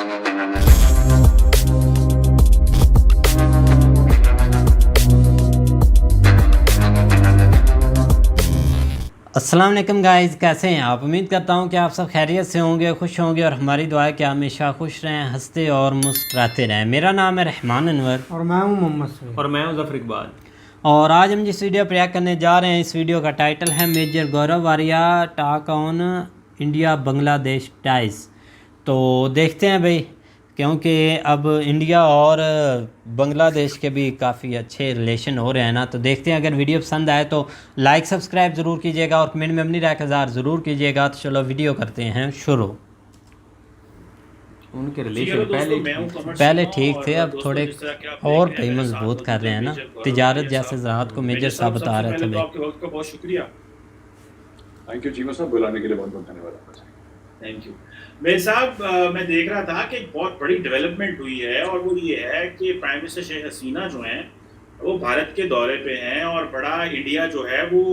अस्सलाम वालेकुम गाइज़, कैसे हैं आप? उम्मीद करता हूं कि आप सब खैरियत से होंगे, खुश होंगे और हमारी दुआ है कि आप हमेशा खुश रहें, हंसते और मुस्कुराते रहें। मेरा नाम है रहमान अनवर और मैं हूं मोहम्मद सईद और मैं हूं ज़फ़र इकबाल। और आज हम जिस वीडियो पर रिएक्ट करने जा रहे हैं, इस वीडियो का टाइटल है major Gaurav Arya talk on India Bangladesh ties. तो देखते हैं भाई, क्योंकि अब इंडिया और बांग्लादेश के भी काफ़ी अच्छे रिलेशन हो रहे हैं ना। तो देखते हैं, अगर वीडियो पसंद आए तो लाइक सब्सक्राइब ज़रूर कीजिएगा और कमेंट में अपनी राय का इज़हार ज़रूर कीजिएगा। तो चलो वीडियो करते हैं शुरू। उनके रिलेशन पहले ठीक थे, अब थोड़े और भाई मजबूत कर रहे हैं ना। तिजारत जैसे ज़रात को मेजर साहब बता रहे थे भाई। आपके वक्त का बहुत शुक्रिया। थैंक यू चीमा साहब, बुलाने के लिए बहुत बहुत धन्यवाद आपका। थैंक यू मेरे साहब। मैं देख रहा था कि एक बहुत बड़ी डेवलपमेंट हुई है और वो ये है कि प्राइम मिनिस्टर शेख हसीना जो हैं वो भारत के दौरे पे हैं और बड़ा इंडिया जो है वो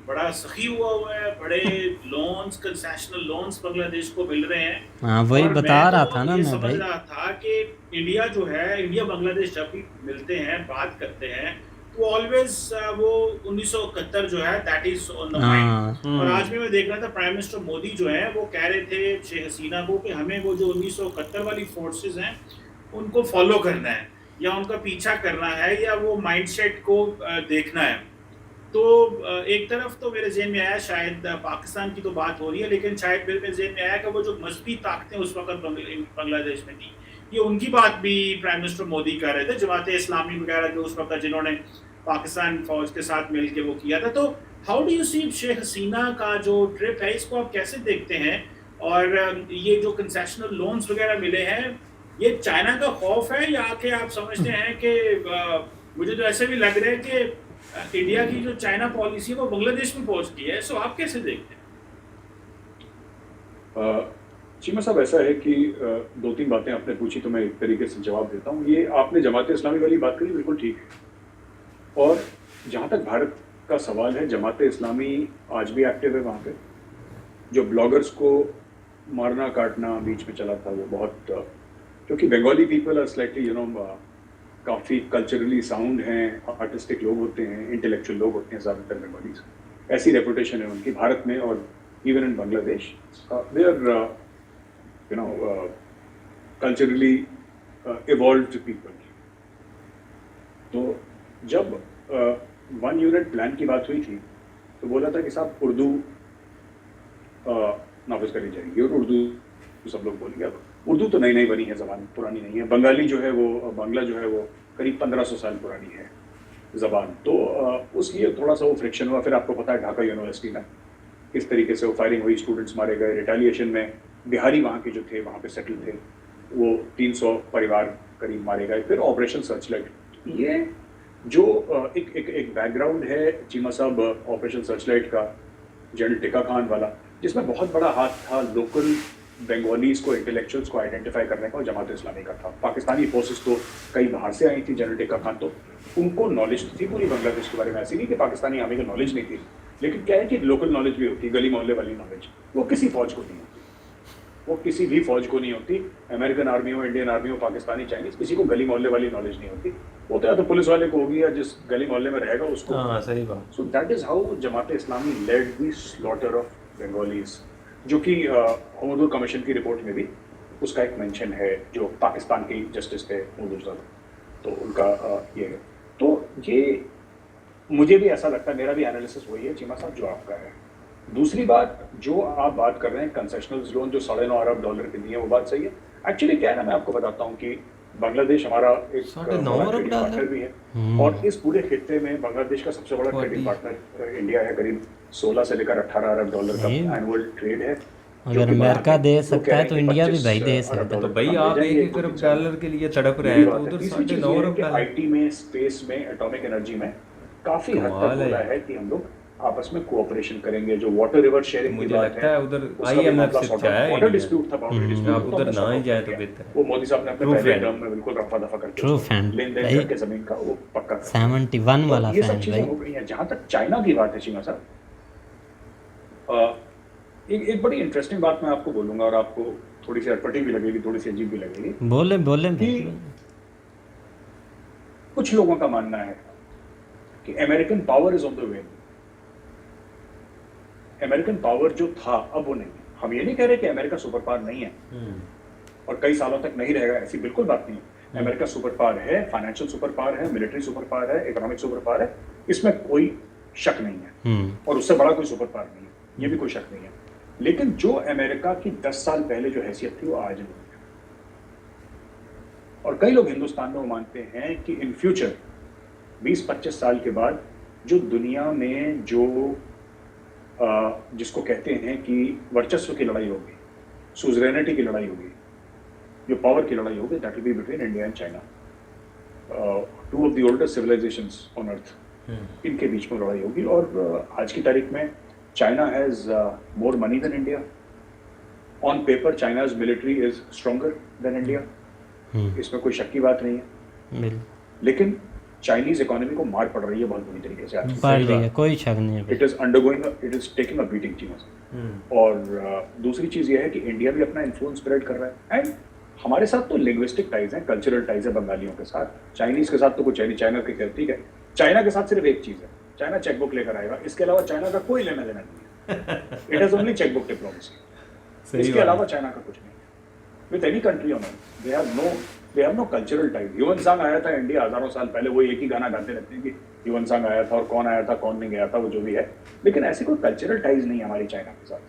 बड़ा सखी हुआ है। बड़े लोन्स, कंसेशनल लोन्स बांग्लादेश को मिल रहे हैं। हाँ, वही बता रहा था ना मैं समझ भाई। रहा था कि इंडिया जो है, इंडिया बांग्लादेश जब भी मिलते हैं, बात करते हैं, तो ऑलवेज वो 1971 जो है that is on the mind. और आज भी मैं देख रहा था प्राइम मिनिस्टर मोदी जो है वो कह रहे थे शेख हसीना को कि हमें वो जो 1971 वाली फोर्सेस हैं उनको फॉलो करना है या उनका पीछा करना है या वो माइंडसेट को देखना है। तो एक तरफ तो मेरे ज़हन में आया शायद पाकिस्तान की तो बात हो रही है, लेकिन शायद मेरे ज़हन में आया कि वो जो मजहबी ताकतें उस वक्त बांग्लादेश में थी, ये उनकी बात भी प्राइम मिनिस्टर मोदी कर रहे थे। जमात इस्लामी वगैरह जो उस वक्त जिन्होंने पाकिस्तान फौज के साथ मिलकर वो किया था। तो how do you see Sheikh Hasina का जो ट्रिप है, इसको आप कैसे देखते हैं? और ये जो कंसेशनल लोन्स वगैरह मिले हैं, ये चाइना का खौफ है या कि आप समझते हैं कि मुझे तो ऐसे भी लग रहा है कि इंडिया की जो चाइना पॉलिसी है वो बांग्लादेश में पहुंच गई है। सो आप कैसे देखते हैं? चीमा साहब, ऐसा है कि दो तीन बातें आपने पूछी तो मैं एक तरीके से जवाब देता हूँ। ये आपने जमात इस्लामी वाली बात करी, बिल्कुल ठीक है। और जहाँ तक भारत का सवाल है, जमात इस्लामी आज भी एक्टिव है वहाँ पे। जो ब्लॉगर्स को मारना काटना बीच में चला था वो बहुत, क्योंकि बंगाली पीपल आर स्लाइटली काफ़ी कल्चरली साउंड हैं, आर्टिस्टिक लोग होते हैं, इंटेलेक्चुअल लोग होते हैं ज़्यादातर बंगालीज। ऐसी रेपुटेशन है उनकी भारत में और even in Bangladesh. They are culturally evolved people. तो जब 1 यूनिट प्लान की बात हुई थी तो बोला था कि साहब उर्दू नाफिज करी जाएगी और उर्दू सब लोग बोलेंगे। अब उर्दू तो नई नई बनी है, ज़बान पुरानी नहीं है। बंगाली जो है वो, बांग्ला जो है वो करीब 1500 साल पुरानी है ज़बान। तो उसलिए थोड़ा सा वो फ्रिक्शन हुआ। फिर आपको पता है ढाका यूनिवर्सिटी में किस तरीके से वो फायरिंग हुई, स्टूडेंट्स मारे गए। रिटेलिएशन में बिहारी वहाँ के जो थे, वहाँ पे सेटल थे, वो 300 परिवार करीब मारे गए। फिर ऑपरेशन सर्चलाइट, ये जो एक बैकग्राउंड है चीमा साहब ऑपरेशन सर्चलाइट का, जनरल टिक्का खान वाला, जिसमें बहुत बड़ा हाथ था लोकल बंगालीज को, इंटेलेक्चुअल्स को आइडेंटिफाई करने का, और जमात इस्लामी का था। पाकिस्तानी फोर्सेस तो कई बाहर से आई थी। जनरल टिक्का खान तो उनको नॉलेज थी पूरी बांग्लादेश के बारे में। ऐसी नहीं कि पाकिस्तानी आर्मी को नॉलेज नहीं थी, लेकिन क्या है कि लोकल नॉलेज भी होती, गली मोहल्ले वाली नॉलेज, वो किसी फौज को नहीं होती। वो किसी भी फौज को नहीं होती। अमेरिकन आर्मी हो, इंडियन आर्मी हो, पाकिस्तानी, चाइनीज, किसी को गली मोहल्ले वाली नॉलेज नहीं होती। वो तो या तो पुलिस वाले को होगी या जिस गली मोहल्ले में रहेगा उसको। हाँ, सही बात। So that is how Jamaat Islami led the slaughter of Bengalis, जो कि हमदुर कमीशन की रिपोर्ट में भी उसका एक मेंशन है, जो पाकिस्तान के जस्टिस थे हमदुर साहब, तो उनका ये है। तो ये मुझे भी ऐसा लगता है, मेरा भी एनालिसिस वही है चीमा साहब जो आपका है। दूसरी बात जो आप बात कर रहे हैं कंसेशनल लोन जो $9.5 अरब के लिए, वो बात सही है। एक्चुअली क्या है ना, मैं आपको बताता हूँ कि बांग्लादेश हमारा एक ट्रेडिंग पार्टनर भी है और इस पूरे खित्ते में बांग्लादेश का सबसे बड़ा ट्रेडिंग पार्टनर इंडिया है। करीब 16 से लेकर $18 अरब का एनुअल ट्रेड है। अगर अमेरिका दे सकता है तो इंडिया भी भाई दे सकता है। तो भाई आप $1 अरब डॉलर के लिए तड़प रहे हैं, तो उधर $9.5 अरब आईटी में, स्पेस में, एटॉमिक एनर्जी में काफी हद तक बोला है कि हम लोग आपस में कोऑपरेशन करेंगे। जो वाटर रिवर शेयरिंग की बात है, उधर IMF से चाहे वाटर डिस्प्यूट था, बाउंड्री डिस्प्यूट, आप उधर ना ही जाए तो बेहतर है। वो मोदी साहब ने अपने पहले टर्म में बिल्कुल रफा दफा करके लेन देन करके जमीन का वो पक्का 71 वाला ये सब फैन चीजें भाई। हो गई हैं। जहां तक चाइना की बात है चीमा साहब, एक बड़ी इंटरेस्टिंग बात मैं आपको बोलूंगा और आपको थोड़ी सी अटपटी भी लगेगी, थोड़ी सी अजीब भी लगेगी, बोले बोले कि कुछ लोगों का मानना है कि American power is on the way. American power जो था अब वो नहीं है। हम ये नहीं कह रहे कि अमेरिका सुपर पावर नहीं है और कई सालों तक नहीं रहेगा, ऐसी बिल्कुल बात नहीं है। अमेरिका सुपर पावर है, फाइनेंशियल सुपर पावर है, मिलिट्री सुपर पावर है, इकोनॉमिक सुपर पावर है, इसमें कोई शक नहीं है। और उससे बड़ा कोई सुपर पावर नहीं है, ये भी कोई शक नहीं है। लेकिन जो अमेरिका की 10 साल पहले जो हैसियत थी वो आज नहीं है। और कई लोग हिंदुस्तान में वो मानते हैं कि इन फ्यूचर 20-25 साल के बाद जो दुनिया में जो जिसको कहते हैं कि वर्चस्व की लड़ाई होगी, सुजरेनिटी की लड़ाई होगी, जो पावर की लड़ाई होगी, that will be between India and China, two of the oldest civilisations on earth, इनके बीच में लड़ाई होगी। और आज की तारीख में China has more money than India. On paper China's military is stronger than India, इसमें कोई शक की बात नहीं है। लेकिन चाइनीज इकोनॉमी को मार पड़ रही है बहुत बुरी तरीके से, पड़ रही है, कोई शक नहीं है। It is undergoing, it is taking a beating चीज़। और दूसरी चीज ये है कि इंडिया भी अपना इन्फ्लुएंस स्प्रेड कर रहा है। एंड हमारे साथ तो लिंग्विस्टिक टाइज हैं, कल्चरल टाइज है बंगालियों के साथ, चाइनीज के साथ तो कुछ है नहीं। चाइना की ठीक है, चाइना के साथ सिर्फ एक चीज है, चाइना चेकबुक लेकर आएगा, इसके अलावा चाइना का कोई लेना देना नहीं है। It has only chequebook diplomacy, इसके अलावा चाइना का कुछ नहीं है। With any country on earth they have no cultural ties. ह्यूमन सांग आया था इंडिया हजारों साल पहले, वो एक ही गाना गाते रहते हैं कि ह्यूमन सांग आया था और कौन आया था कौन नहीं गया था, वो जो भी है। लेकिन ऐसी कोई कल्चरल टाइज नहीं है हमारी चाइना के साथ,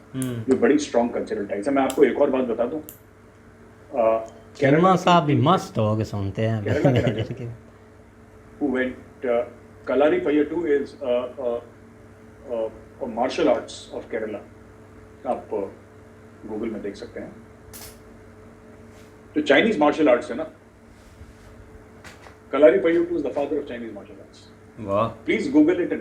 जो बड़ी स्ट्रॉन्ग कल्चरल टाइज है। मैं आपको एक और बात बता दूं, केरला साहब भी मस्त हो गए सुनते हैं। who went Kalaripayattu is a martial arts of Kerala, आप गूगल में देख सकते हैं। जो चाइनीज मार्शल आर्ट्स है ना, Kalaripayattu is the father of Chinese martial arts. वाह, Please Google it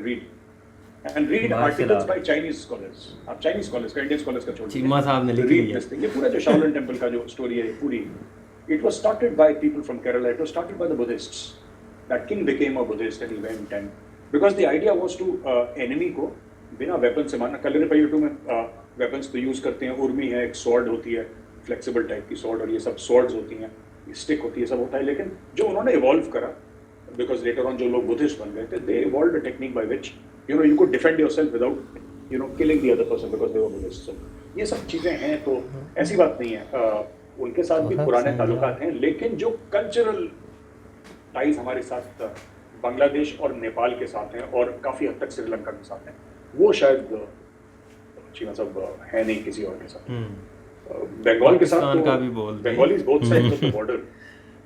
and read articles by Chinese scholars. आप चाइनीज स्कॉलर्स का, इंडियन स्कॉलर्स का छोड़ दीजिए, चीमा साहब ने लिख लिया। ये पूरा जो शाओलिन टेंपल का जो स्टोरी है पूरी, it was started by people from Kerala. It was started by the Buddhists. That king became a Buddhist and he went, and because the idea was to enemy को बिना weapon से मारना। कलरीपयट्टू में weapons तो use करते हैं, उर्मी है, एक स्वॉर्ड होती है, फ्लेक्सिबल टाइप की स्वॉर्ड, और ये सब स्वॉर्ड्स होती हैं, स्टिक होती है, सब होता है। लेकिन जो उन्होंने इवॉल्व करा, बिकॉज लेटर ऑन जो लोग बुद्धिस्ट बन गए थे, they evolved a technique by which you could defend yourself without killing the other person because they were Buddhist. So ये सब चीजें हैं, तो ऐसी बात नहीं है। उनके साथ भी पुराने ताल्लुकात हैं, लेकिन जो कल्चरल टाइज हमारे साथ बांग्लादेश और नेपाल के साथ हैं और काफी हद तक श्रीलंका के साथ हैं, वो शायद मतलब है नहीं किसी और के साथ। बंगाल के साथ तो का भी बोल Bengalis both sides of the border.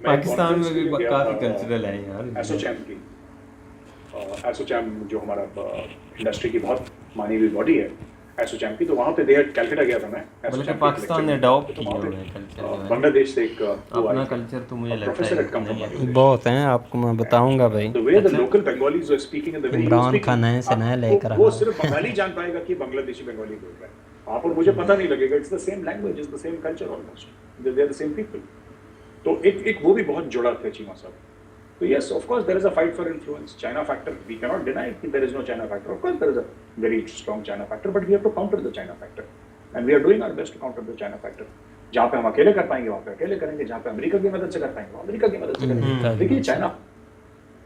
Pakistan में भी काफी कल्चरल है यार। एसोचैम जो हमारा इंडस्ट्री की बहुत मानी हुई बॉडी है, एसोचैम की, तो वहाँ पे कैलकाटा गया था मैं। बल्कि पाकिस्तान ने अडॉप्ट किया है कल्चर, बांग्लादेश से एक अपना कल्चर तो मुझे लगता है बहुत हैं, आपको मैं बताऊंगा भाई। The way the local Bengalis are speaking and the way Imran Khan नए से नया लेकर वो सिर्फ बंगाली जान पाएगा कि बांग्लादेशी बंगाली बोल रहा है। आप और मुझे पता नहीं लगेगा। It's the same language, it's the same culture almost, they are the same people. तो एक वो भी बहुत जुड़ा था चीमा साहब। So yes, of course, there is a fight for influence. China factor, we cannot deny that there is no China factor. Of course, there is a very strong China factor, but we have to counter the China factor, and we are doing our best to counter the China factor. जहाँ पे हम अकेले कर पाएंगे वहाँ पे अकेले करेंगे, जहाँ पे अमेरिका की मदद से कर पाएंगे अमेरिका की मदद से करेंगे। देखिए, चाइना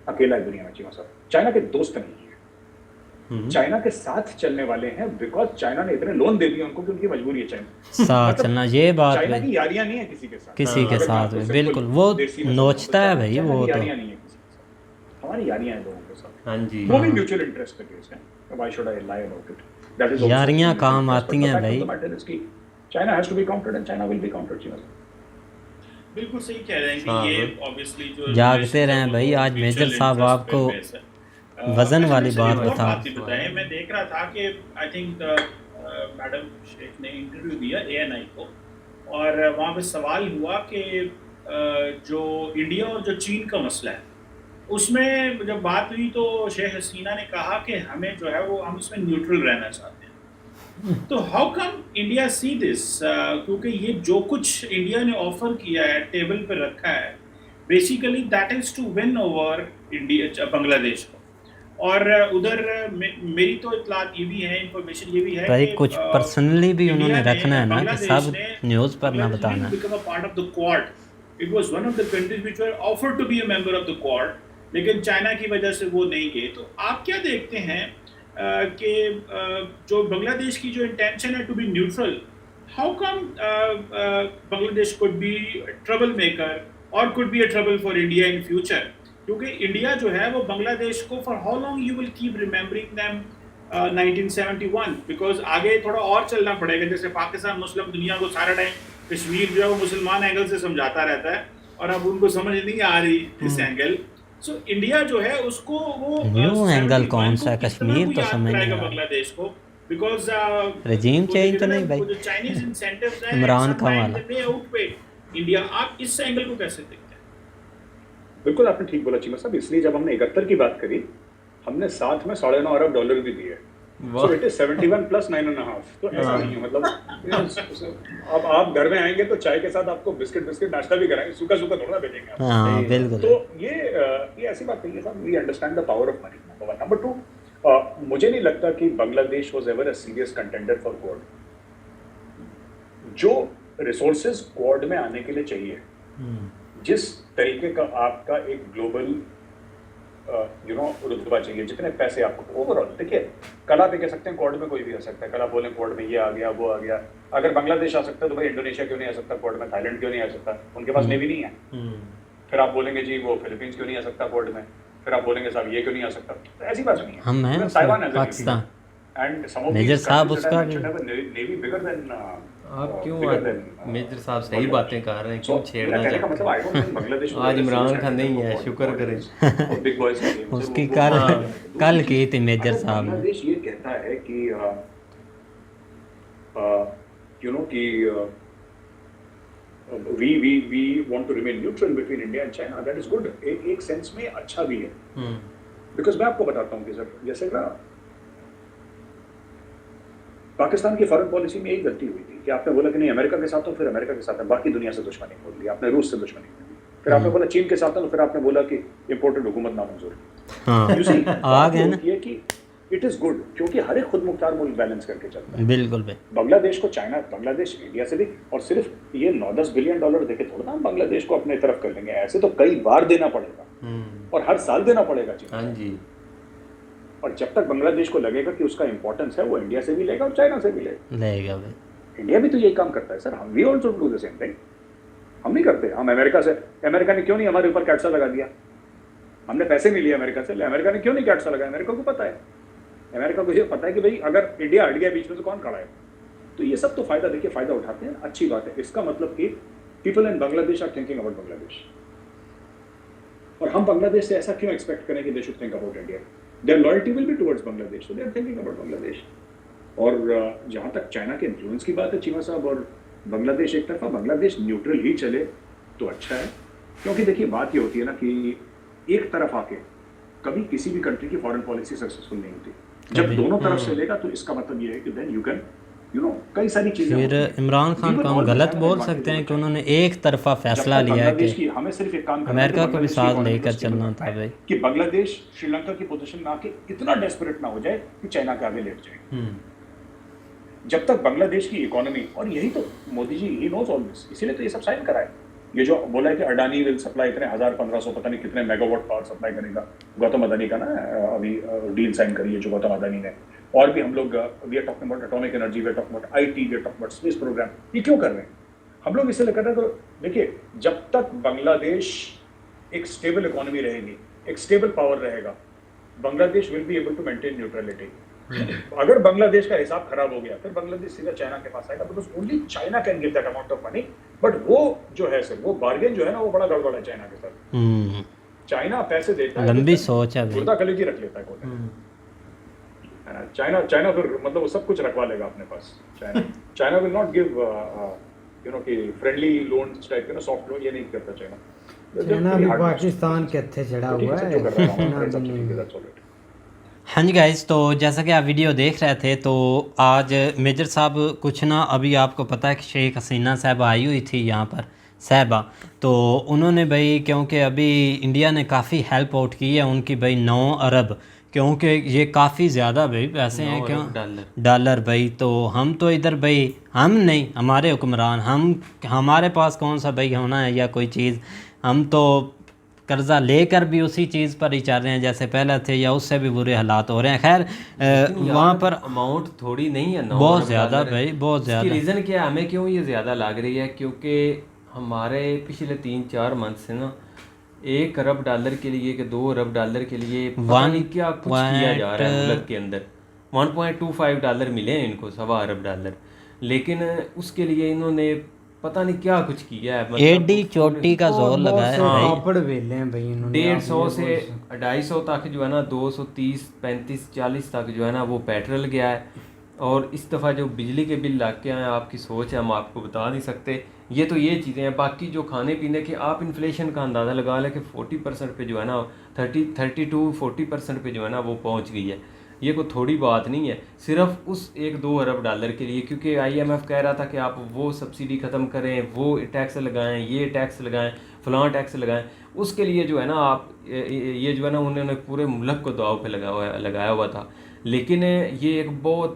अकेला है दुनिया में, चीमा साहब। चाइना के दोस्त नहीं है, चाइना के साथ चलने वाले हैं, बिकॉज चाइना ने इतने लोन दे दिए उनको कि उनकी मजबूरी है चाइना साथ चलना। ये बात चाइना की यारियां नहीं है किसी के साथ, किसी के साथ में बिल्कुल वो नोचता है भाई, वो तो यारियां नहीं है किसी के साथ, हमारी यारियां हैं लोगों के साथ। हाँ जी, वो भी म्यूचुअल इंटरेस्ट का केस है। Why should I lie about it? That is यारियां काम आती हैं भाई। China has to be countered and China will be countered. Cheema बिल्कुल सही कह रहे हैं कि ये ऑब्वियसली जो जागते रहें भाई। आज मेजर साहब आपको वजन वाली बात बताएं। मैं देख रहा था कि आई थिंक मैडम शेख ने इंटरव्यू दिया ANI को, और वहाँ पे सवाल हुआ कि जो इंडिया और जो चीन का मसला है, उसमें जब बात हुई तो शेख हसीना ने कहा कि हमें जो है वो हम इसमें न्यूट्रल रहना चाहते हैं। तो how come India see this? क्योंकि ये जो कुछ इंडिया ने ऑफर किया है, टेबल पर रखा है, basically that is to win over India Bangladesh को। और उधर मेरी तो इतलात ये भी है, इंफॉर्मेशन ये भी है भाई कि कुछ पर्सनली भी इंडिया उन्होंने ने, रखना है ना कि बांग्लादेश सब ने न्यूज़ पर ना Bangladesh बताना didn't become a part of the Quad. It was one of the countries which were offered to be a member of the Quad, लेकिन चाइना की वजह से वो नहीं गए। तो आप क्या देखते हैं कि जो बांग्लादेश की जो इंटेंशन है to be neutral, how come Bangladesh could be trouble maker और could be a trouble for India in future? क्योंकि इंडिया जो है वो बांग्लादेश को for how long you will keep remembering them 1971, because आगे थोड़ा और चलना पड़ेगा। जैसे पाकिस्तान मुस्लिम दुनिया को सारा टाइम कश्मीर जो है वो मुसलमान एंगल से समझाता रहता है और अब उनको समझ नहीं आ रही इस एंगल। सो इंडिया जो है उसको वो न्यू एंगल कौन सा, कश्मीर तो समझ नहीं आ रहा बांग्लादेश को, बिकॉज रजीम चेंज तो नहीं भाई, जो चाइनीज इंसेंटिव्स हैं इमरान खान वाला। दे आउटवे इंडिया। आप इस एंगल को कैसे देखते हैं? बिल्कुल आपने ठीक बोला चीमा साहब, इसलिए जब हमने 71 की बात करी हमने साथ में $9.5 अरब भी दिए। So it is 71 plus 9.5। तो ऐसा नहीं है, मतलब अब आप घर में आएंगे तो चाय के साथ आपको बिस्किट नाश्ता भी कराएंगे, सूखा थोड़ा भेजेंगे आप। हाँ बिल्कुल। तो ये ऐसी बात नहीं है साहब, we understand the power of money, number 1। Number 2, मुझे नहीं लगता कि Bangladesh was ever a serious contender for Quad. जो रिसोर्सेज क्वाड में आने के लिए चाहिए, जिस तरीके का आपका एक ग्लोबल रुतबा चाहिए, जितने पैसे आपको ओवरऑल, देखिए कल आप ये कह सकते हैं क्वाड में कोई भी आ सकता है, कल आप बोले क्वाड में ये आ गया वो आ गया। अगर बांग्लादेश आ सकता है तो भाई इंडोनेशिया क्यों नहीं आ सकता क्वाड में, थाईलैंड क्यों नहीं आ सकता, उनके पास नेवी नहीं है। फिर आप बोलेंगे जी वो फिलीपींस क्यों नहीं आ सकता क्वाड में, फिर आप बोलेंगे साहब ये क्यों नहीं आ सकता। तो ऐसी बात नहीं है, हम हैं Pakistan and some of major साहब उसका नेवी बिगर देन। आप क्यों मेजर साहब सही बातें कर रहे हैं, क्यों छेड़ना चाहते हैं? आज इमरान खान नहीं है, शुक्र करें। बिग बॉयज उसकी कल की थी मेजर साहब ने। बांग्लादेश ये कहता है कि यू नो कि we want to remain neutral between India and China, that is good, एक सेंस में अच्छा भी है। बिकॉज मैं आपको बताता हूँ कि सर जैसे ना पाकिस्तान की फॉरेन पॉलिसी में एक गलती हुई थी कि आपने बोला कि नहीं अमेरिका के साथ हो, फिर अमेरिका के साथ है, बाकी दुनिया से दुश्मनी बोल दी, आपने रूस से दुश्मनी बोल दी, फिर आपने बोला चीन के साथ है, फिर आपने बोला कि इम्पोर्टेड हुकूमत नामंजूर। आ गया ना कि इट इज गुड, क्योंकि हर एक खुद मुख्तार मुल्क बैलेंस करके चलता है। बिल्कुल भाई, बांग्लादेश को चाइना, बांग्लादेश इंडिया से भी, और सिर्फ ये $9-10 बिलियन देके थोड़ा ना हम बांग्लादेश को अपने तरफ कर लेंगे, ऐसे तो कई बार देना पड़ेगा और हर साल देना पड़ेगा। हाँ जी। और जब तक बांग्लादेश को लगेगा कि उसका इंपॉर्टेंस है, वो इंडिया से भी लेगा और चाइना से भी लेगा भाई। इंडिया भी तो यही काम करता है सर, हम we also do the same thing. हम नहीं करते, हम अमेरिका ने क्यों नहीं हमारे ऊपर कैट्सा लगा दिया, हमने पैसे नहीं लिए अमेरिका से, अमेरिका ने क्यों नहीं कैट्सा लगाया, अमेरिका को पता है, अमेरिका को ये पता है कि भाई अगर इंडिया हट गया बीच में तो कौन खड़ा है। तो ये सब तो फायदा, देखिए फायदा उठाते हैं, अच्छी बात है। इसका मतलब कि people in Bangladesh are thinking about Bangladesh, और हम बांग्लादेश से ऐसा क्यों एक्सपेक्ट करें कि they should think about India. Their loyalty will be towards Bangladesh, so they are thinking about Bangladesh. और जहाँ तक चाइना के इन्फ्लुएंस की बात है चीमा साहब, और बांग्लादेश एक तरफा, बांग्लादेश न्यूट्रल ही चले तो अच्छा है। क्योंकि देखिए बात ये होती है ना कि एक तरफ आके कभी किसी भी कंट्री की फॉरेन पॉलिसी सक्सेसफुल नहीं होती, जब दोनों तरफ से लेगा तो इसका मतलब ये है कि देन यू कैन कई सारी चीजें। फिर इमरान खान को हम गलत बोल सकते हैं कि उन्होंने एक तरफा फैसला लिया है कि हमें सिर्फ एक काम अमेरिका को भी साथ लेकर चलना था भाई, कि बांग्लादेश श्रीलंका की पोजीशन में आके इतना डेस्परेट ना हो जाए कि चाइना के आगे लेट जाए। जब तक बांग्लादेश की इकोनॉमी, और यही तो Modi ji he knows all this, इसीलिए तो ये सब साइन कराए। ये जो बोला है कि अडानी विल सप्लाई इतने 1000-1500 पता नहीं कितने मेगावाट पावर सप्लाई करेगा, गौतम अदानी का ना अभी डील साइन करी है जो गौतम अदानी ने। और भी हम लोग we are talking about atomic energy, we are talking about IT, we are talking about space programme. ये क्यों कर रहे हैं हम लोग, इसलिए कर रहे हैं। तो देखिए जब तक बांग्लादेश एक स्टेबल इकोनॉमी रहेगी, एक स्टेबल पावर रहेगा, Bangladesh will be able to maintain neutrality. अगर बांग्लादेश का हिसाब खराब हो गया फिर बांग्लादेश सीधा चाइना के पास आएगा, because only China can give that amount of money. But वो जो है सर, वो बार्गेन जो है ना, वो बड़ा गड़बड़ है चाइना के साथ। चाइना पैसे देता है, लंबी सोच है, गुर्दा कलेजी रख लेता है कोने। चाइना फिर मतलब वो सब कुछ रखवा लेगा अपने पास। चाइना विल नॉट गिव कि फ्रेंडली लोन्स टाइप के ना, सॉफ्ट लोन, ये नहीं करता चाइना भी पाकिस्तान के हत्थे चढ़ा हुआ है। हाँ जी गाइस, तो जैसा कि आप वीडियो देख रहे थे, तो आज मेजर साहब कुछ ना, अभी आपको पता है कि शेख हसीना साहब आई हुई थी यहाँ पर साहबा, तो उन्होंने भाई, क्योंकि अभी इंडिया ने काफ़ी हेल्प आउट की है उनकी भाई 9 अरब क्योंकि ये काफ़ी ज़्यादा भाई पैसे हैं, क्यों डॉलर भाई। तो हम तो इधर भाई, हम नहीं, हमारे हुक्मरान, हमारे पास कौन सा भाई होना है या कोई चीज़, हम तो कर्जा लेकर भी उसी चीज़ पर ही चल रहे हैं जैसे पहले थे, या उससे भी बुरे हालात हो रहे हैं। खैर वहाँ पर अमाउंट थोड़ी नहीं है, बहुत ज़्यादा भाई, बहुत ज़्यादा। रीज़न क्या है, हमें क्यों ये ज़्यादा लग रही है, क्योंकि हमारे पिछले 3-4 मंथ से ना 1 अरब डॉलर के लिए कि 2 अरब डॉलर के लिए पता नहीं क्या कुछ किया जा रहा है मुल्क के अंदर। 1.25 डॉलर मिले हैं इनको, 1.25 अरब डॉलर, लेकिन उसके लिए इन्होंने पता नहीं क्या कुछ किया है। मतलब एडी चोटी का जोर लगाया है पापड़ वेले हैं भाई इन्होंने। 150 से 250 तक जो है ना, 230, 35, 40 तक जो है ना वो पेट्रोल गया है। और इस दफ़ा जो बिजली के बिल लग के आए, आपकी सोच है, हम आपको बता नहीं सकते। ये तो ये चीज़ें हैं, बाकी जो खाने पीने के आप इन्फ्लेशन का अंदाज़ा लगा लें कि 40% पे जो है ना 30-40% पे जो है ना वो पहुंच गई है। ये कोई थोड़ी बात नहीं है, सिर्फ उस 1-2 अरब डॉलर के लिए, क्योंकि IMF कह रहा था कि आप वो सब्सिडी ख़त्म करें, वो टैक्स लगाएं, ये टैक्स लगाएं, फलां टैक्स लगाएं। उसके लिए जो है ना आप ये जो है ना उन्होंने पूरे मुल्क को दाव पे लगाया हुआ था। लेकिन ये एक बहुत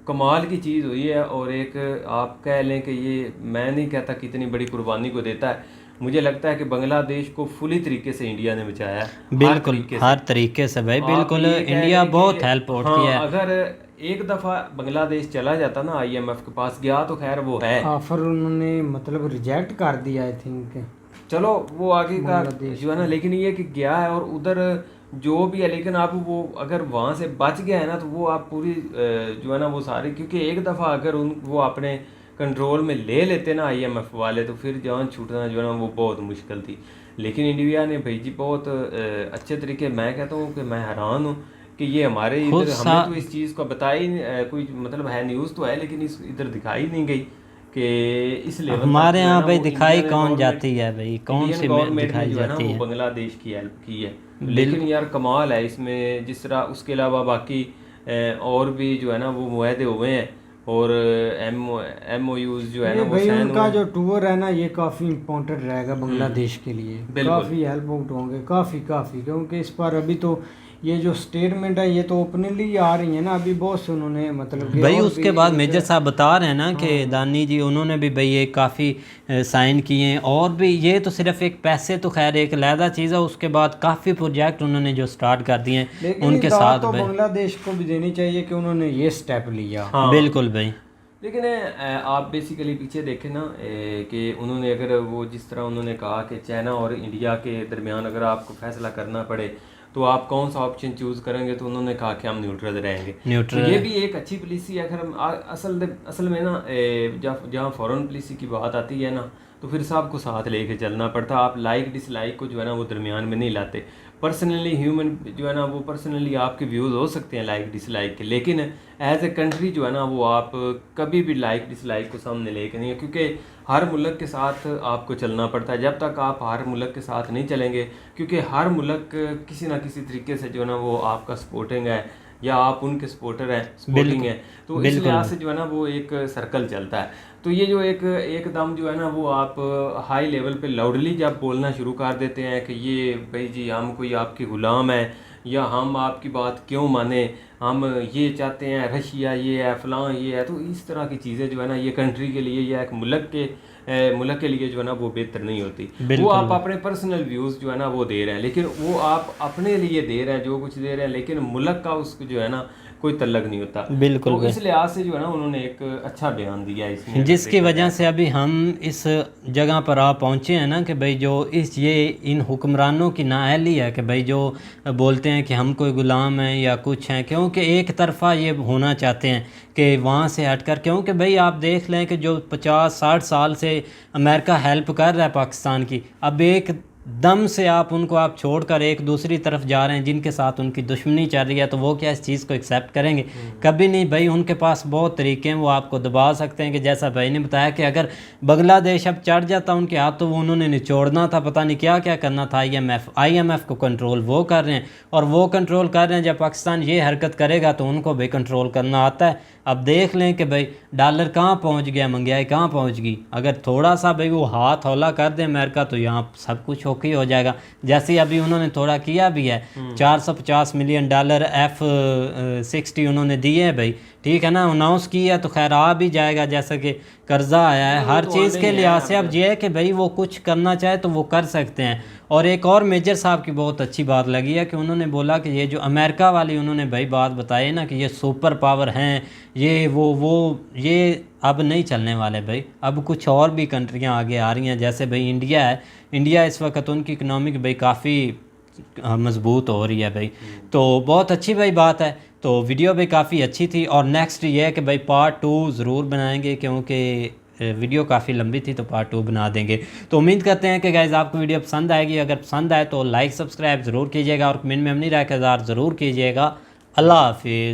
कमाल की चीज़ हुई है, और एक आप कह लें कि ये, मैं नहीं कहता कितनी बड़ी कुर्बानी को देता है। मुझे लगता है कि बांग्लादेश को फुली तरीके से इंडिया ने बचाया है। बिल्कुल, हर तरीके से भाई, बिल्कुल इंडिया बहुत हेल्प किया है। अगर एक दफ़ा बांग्लादेश चला जाता ना IMF के पास, गया तो खैर वो है, ऑफर उन्होंने मतलब रिजेक्ट कर दिया आई थिंक, चलो वो आगे का जो है ना, लेकिन ये कि गया है और उधर जो भी है, लेकिन आप वो अगर वहाँ से बच गया है ना, तो वो आप पूरी जो है ना वो सारी, क्योंकि एक दफ़ा अगर वो अपने कंट्रोल में ले लेते ना IMF वाले, तो फिर जान छूटना जो है ना वो बहुत मुश्किल थी। लेकिन इंडिया ने भाई जी बहुत अच्छे तरीके, मैं कहता हूँ कि मैं हैरान हूँ कि ये हमारे इधर, हमें तो इस चीज़ को बताई कोई मतलब है, न्यूज़ तो है, लेकिन इस इधर दिखाई नहीं गई कि इस लेवल हमारे यहाँ भाई दिखाई कौन जाती है भाई, कौन सी दिखाई जाती है, बांग्लादेश की हेल्प की है। लेकिन यार कमाल है इसमें, जिस तरह उसके अलावा बाकी और भी जो है ना वो मुआहदे हुए हैं, और MOUs जो है ना वो भाई उनका जो टूर है ना ये काफ़ी इम्पोर्टेंट रहेगा बांग्लादेश के लिए, काफ़ी हेल्प आउट होंगे, काफ़ी क्योंकि इस पर अभी तो ये जो स्टेटमेंट है ये तो ओपनली आ रही है ना, अभी बहुत से उन्होंने मतलब भाई उसके बाद मेजर साहब बता रहे हैं ना कि दानी जी उन्होंने भी भाई ये काफ़ी साइन किए हैं, और भी ये तो सिर्फ एक पैसे तो खैर एक अलहदा चीज़ है, उसके बाद काफ़ी प्रोजेक्ट उन्होंने जो स्टार्ट कर दिए हैं उनके साथ तो बांग्लादेश को भी देनी चाहिए कि उन्होंने ये स्टेप लिया। हाँ। बिल्कुल भाई, लेकिन आप बेसिकली पीछे देखें ना कि उन्होंने अगर वो जिस तरह उन्होंने कहा कि चाइना और इंडिया के दरमियान अगर आपको फैसला करना पड़े तो आप कौन सा ऑप्शन चूज़ करेंगे, तो उन्होंने कहा कि हम न्यूट्रल रहेंगे। तो ये भी एक अच्छी पॉलिसी है। अगर हम असल में ना जहाँ फॉरेन पॉलिसी की बात आती है ना, तो फिर सबको साथ लेके चलना पड़ता। आप लाइक डिसलाइक को जो है ना वो दरमियान में नहीं लाते। पर्सनली ह्यूमन जो है ना वो पर्सनली आपके व्यूज़ हो सकते हैं लाइक डिसलाइक के, लेकिन एज ए कंट्री जो है ना वो आप कभी भी लाइक डिसलाइक को सामने लेके नहीं है, क्योंकि हर मुल्क के साथ आपको चलना पड़ता है। जब तक आप हर मुल्क के साथ नहीं चलेंगे, क्योंकि हर मुल्क किसी ना किसी तरीके से जो है ना वो आपका सपोर्टिंग है या आप उनके सपोर्टर हैं, सपोर्टिंग है, तो इस लिहाज से जो है ना वो एक सर्कल चलता है। तो ये जो एकदम जो है ना वो आप हाई लेवल पे लाउडली जब बोलना शुरू कर देते हैं कि ये भाई जी हम कोई आपके ग़ुलाम हैं या हम आपकी बात क्यों माने, हम ये चाहते हैं, रशिया ये है, फलां ये है, तो इस तरह की चीज़ें जो है ना ये कंट्री के लिए या एक मुल्क के लिए जो है ना वो बेहतर नहीं होती। वो आप अपने पर्सनल व्यूज़ जो है ना वो दे रहे हैं, लेकिन वो आप अपने लिए दे रहे हैं जो कुछ दे रहे हैं, लेकिन मुल्क का उसको जो है ना कोई तल्लक नहीं होता। बिल्कुल तो इस लिहाज से जो है ना उन्होंने एक अच्छा बयान दिया इसमें, जिसकी वजह से अभी हम इस जगह पर आ पहुँचे हैं ना कि भाई जो ये इन हुक्मरानों की नाअहली है कि भाई जो बोलते हैं कि हम कोई ग़ुलाम हैं या कुछ हैं, क्योंकि एक तरफ़ा ये होना चाहते हैं कि वहाँ से हटकर, क्योंकि भाई आप देख लें कि जो 50-60 साल से अमेरिका हेल्प कर रहा है पाकिस्तान की, अब एक दम से आप उनको आप छोड़कर एक दूसरी तरफ जा रहे हैं जिनके साथ उनकी दुश्मनी चल रही है, तो वो क्या इस चीज़ को एक्सेप्ट करेंगे? कभी नहीं भाई। उनके पास बहुत तरीके हैं, वो आपको दबा सकते हैं कि जैसा भाई ने बताया कि अगर बांग्लादेश अब चढ़ जाता उनके हाथ तो वो उन्होंने निचोड़ना था, पता नहीं क्या क्या करना था। IMF को कंट्रोल वो कर रहे हैं, और वो कंट्रोल कर रहे हैं। जब पाकिस्तान ये हरकत करेगा तो उनको भी कंट्रोल करना आता है। अब देख लें कि भाई डॉलर कहाँ पहुंच गया, महंगाई कहाँ पहुंच गई। अगर थोड़ा सा भाई वो हाथ हौला कर दे अमेरिका तो यहाँ सब कुछ ओके हो जाएगा। जैसे अभी उन्होंने थोड़ा किया भी है, 450 मिलियन डॉलर F-60 उन्होंने दिए हैं भाई, ठीक है ना, अनाउंस किया तो खैर आ भी जाएगा, जैसा कि कर्जा आया है हर चीज़ के लिहाज से। अब ये है कि भाई वो कुछ करना चाहे तो वो कर सकते हैं। और एक और मेजर साहब की बहुत अच्छी बात लगी है कि उन्होंने बोला कि ये जो अमेरिका वाली उन्होंने भाई बात बताई ना कि ये सुपर पावर हैं, ये वो ये अब नहीं चलने वाले भाई। अब कुछ और भी कंट्रियां आगे आ रही हैं, जैसे भाई इंडिया है। इंडिया इस वक्त उनकी इकनॉमिक भाई काफ़ी मजबूत हो रही है भाई। तो बहुत अच्छी भाई बात है। तो वीडियो भी काफ़ी अच्छी थी। और नेक्स्ट ये है कि भाई पार्ट 2 ज़रूर बनाएंगे, क्योंकि वीडियो काफ़ी लंबी थी तो पार्ट 2 बना देंगे। तो उम्मीद करते हैं कि गाइज़ आपको वीडियो पसंद आएगी। अगर पसंद आए तो लाइक सब्सक्राइब ज़रूर कीजिएगा और कमेंट में अपनी राय का इज़हार ज़रूर कीजिएगा। अल्लाह हाफिज़।